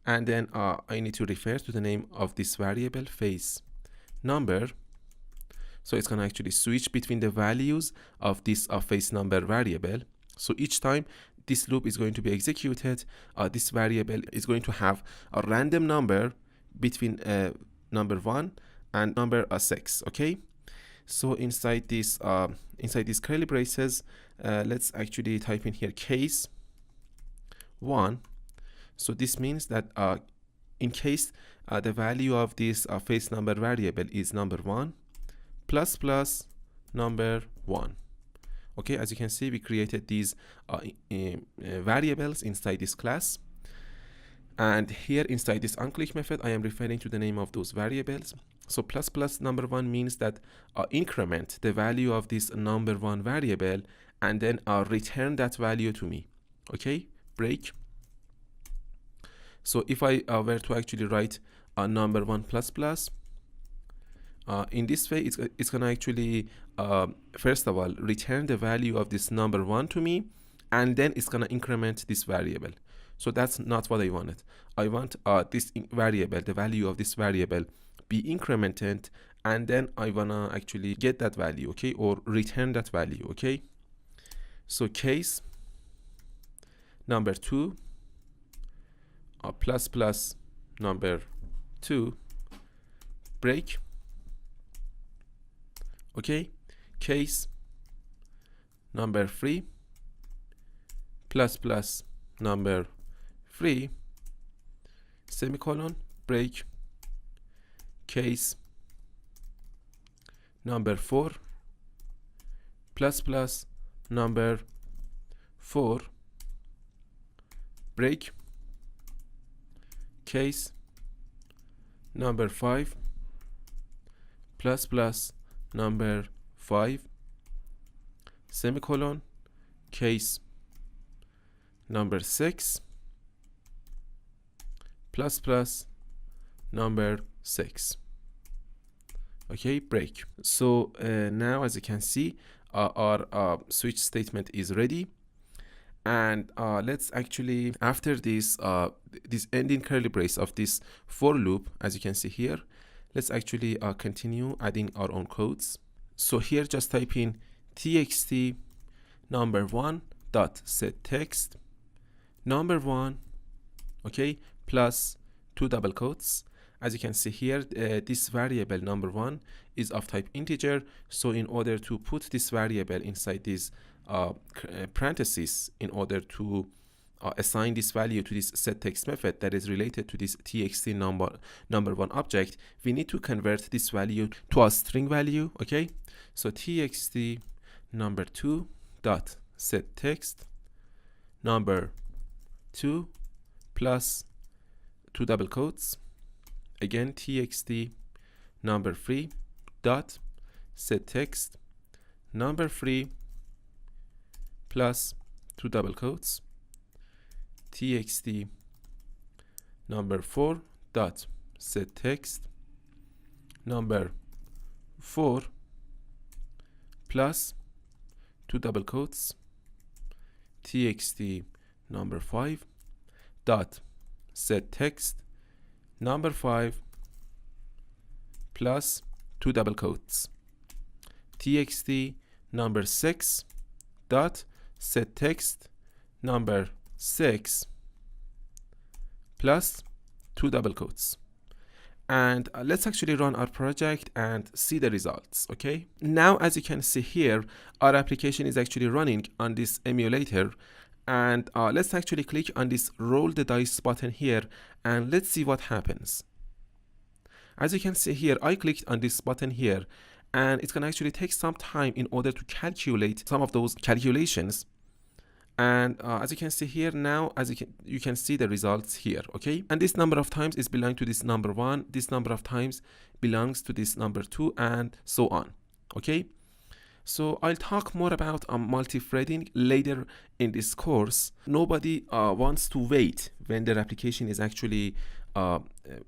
and then I need to refer to the name of this variable face number. So it's going to actually switch between the values of this face number variable. So each time this loop is going to be executed, this variable is going to have a random number between number 1 and number 6. Okay, so inside these curly braces, let's actually type in here case 1. So this means that in case the value of this face number variable is number 1 plus number 1. Okay, as you can see, we created these variables inside this class, and here inside this onClick method I am referring to the name of those variables. So plus number 1 means that increment the value of this number 1 variable and then return that value to me. Okay, break. So if I were to actually write number 1 plus, in this way it's gonna actually first of all return the value of this number 1 to me, and then it's gonna increment this variable. So that's not what I wanted. I want this variable, the value of this variable, be incremented, and then I wanna actually get that value, okay, or return that value. Okay, so case number 2 plus number 2 break. Okay, case number 3 plus number 3 semicolon break. Case number 4 plus number 4 break. Case number 5 plus number 5 semicolon. Case number 6 plus number 6. Okay, break. So now as you can see, our switch statement is ready, and let's actually, after this this ending curly brace of this for loop, as you can see here, let's actually continue adding our own codes. So here just type in txt number 1 dot set text number 1, okay, plus 2 double quotes. As you can see here, this variable number 1 is of type integer. So in order to put this variable inside these parentheses, in order to assign this value to this setText method that is related to this txt number 1 object, we need to convert this value to a string value. Okay, so txt number 2 dot setText number 2 plus 2 double quotes, again txt number 3 dot setText number 3 plus 2 double quotes, txt number 4 dot setText number 4 plus 2 double quotes, txt number 5 dot setText number 5 plus 2 double quotes, txt number 6 dot setText number 6 plus 2 double quotes. And let's actually run our project and see the results. Okay, now as you can see here, our application is actually running on this emulator, and let's actually click on this roll the dice button here, and let's see what happens. As you can see here, I clicked on this button here, and it's gonna actually take some time in order to calculate some of those calculations. And as you can see here now, as you can see the results here. Okay, and this number of times is belong to this number 1, this number of times belongs to this number 2, and so on. Okay, so I'll talk more about multi-threading later in this course. Nobody wants to wait when their application is actually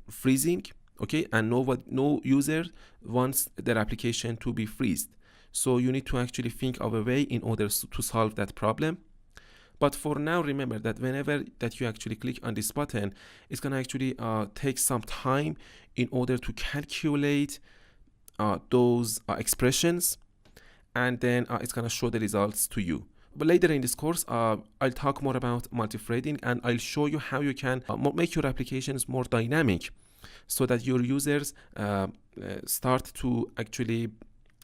freezing. Okay, and no user wants their application to be freezed. So you need to actually think of a way in order to solve that problem. But for now, remember that whenever that you actually click on this button, it's gonna actually take some time in order to calculate those expressions, and then it's gonna show the results to you. But later in this course, I'll talk more about multi-threading, and I'll show you how you can make your applications more dynamic so that your users start to actually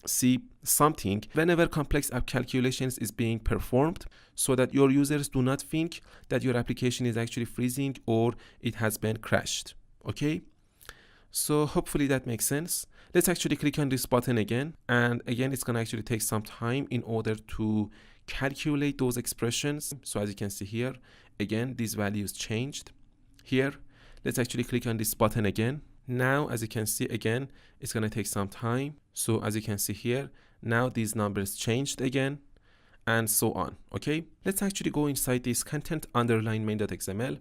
see something whenever complex app calculations is being performed, so that your users do not think that your application is actually freezing or it has been crashed. Okay, so hopefully that makes sense. Let's actually click on this button again, and again it's gonna actually take some time in order to calculate those expressions. So as you can see here, again these values changed here. Let's actually click on this button again. Now as you can see, again it's gonna take some time. So as you can see here, now these numbers changed again, and so on. Okay, let's actually go inside this content underline main.xml,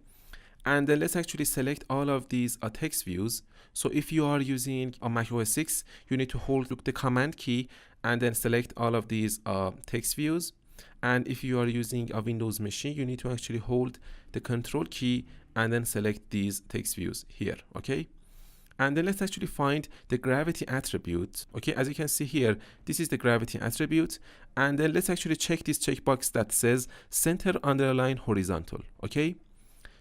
and then let's actually select all of these text views. So if you are using a Mac OS 6, you need to hold the command key and then select all of these text views. And if you are using a Windows machine, you need to actually hold the control key and then select these text views here. Okay, and then let's actually find the gravity attribute. Okay, as you can see here, this is the gravity attribute, and then let's actually check this checkbox that says center underline horizontal. Okay,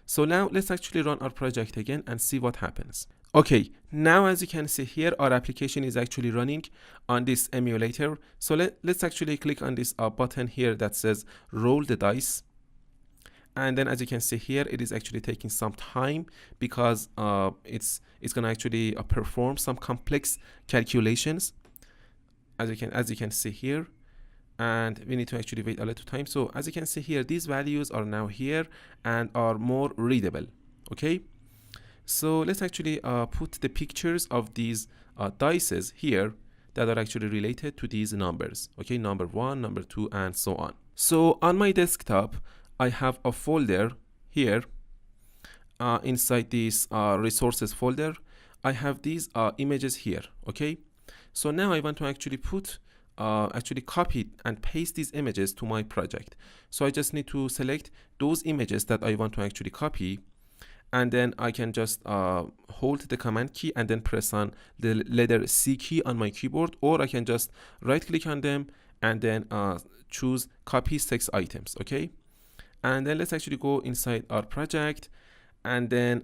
so now let's actually run our project again and see what happens. Okay, now as you can see here, our application is actually running on this emulator. So let's actually click on this button here that says roll the dice. And then as you can see here, it is actually taking some time because it's going to actually perform some complex calculations, as you can see here, and we need to actually wait a little time. So as you can see here, these values are now here and are more readable. Okay, so let's actually put the pictures of these dices here that are actually related to these numbers. Okay, number 1, number 2, and so on. So on my desktop, I have a folder here. Inside this resources folder, I have these images here. Okay, so now I want to actually put copy and paste these images to my project. So I just need to select those images that I want to actually copy, and then I can just hold the command key and then press on the letter C key on my keyboard, or I can just right click on them and then choose copy text items. Okay, and then let's actually go inside our project, and then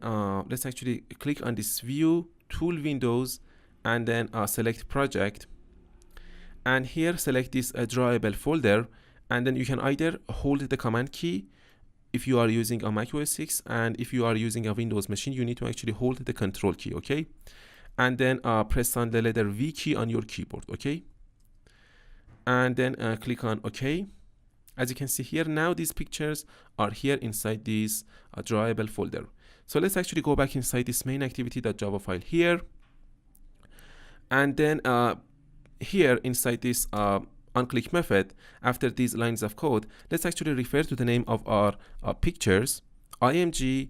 let's actually click on this view tool windows, and then select project, and here select this drawable folder, and then you can either hold the command key if you are using a Mac OS 6, and if you are using a Windows machine, you need to actually hold the control key. Okay, and then press on the letter V key on your keyboard. Okay, and then click on OK. As you can see here, now these pictures are here inside this drawable folder. So let's actually go back inside this main activity.java file here, and then here inside this onClick method, after these lines of code, let's actually refer to the name of our pictures, img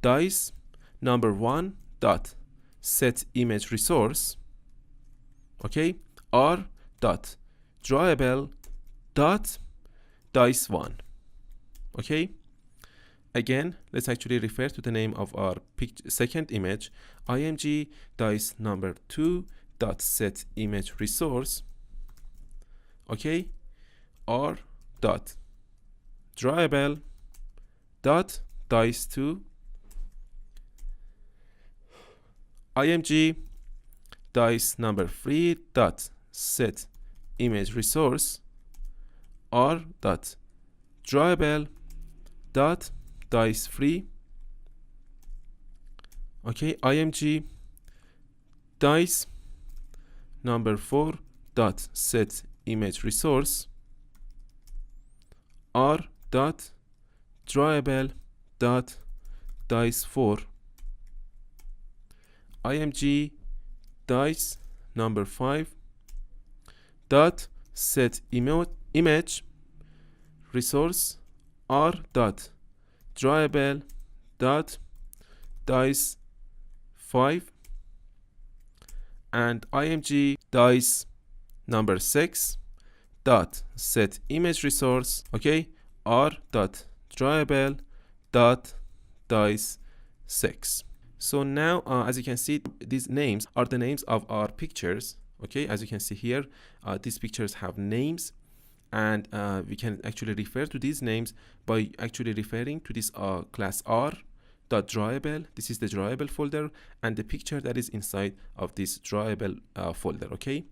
dice number 1 dot set image resource. Okay, r dot drawable dot dice 1. Okay, again let's actually refer to the name of our second image, img dice number 2 dot set image resource. Okay, r dot drawable dot dice 2, img dice number 3 dot set image resource, r dot drawable dot dice 3. Okay, img dice number 4 dot set image resource, r dot drawable dot dice 4, img dice number 5 dot set image resource, r dot drawable dot dice 5, and img dice number 6 dot set image resource, okay, r.drawable.dice6. So now as you can see, these names are the names of our pictures. Okay, as you can see here, these pictures have names, and we can actually refer to these names by actually referring to this class r.drawable. This is the drawable folder and the picture that is inside of this drawable folder. Okay,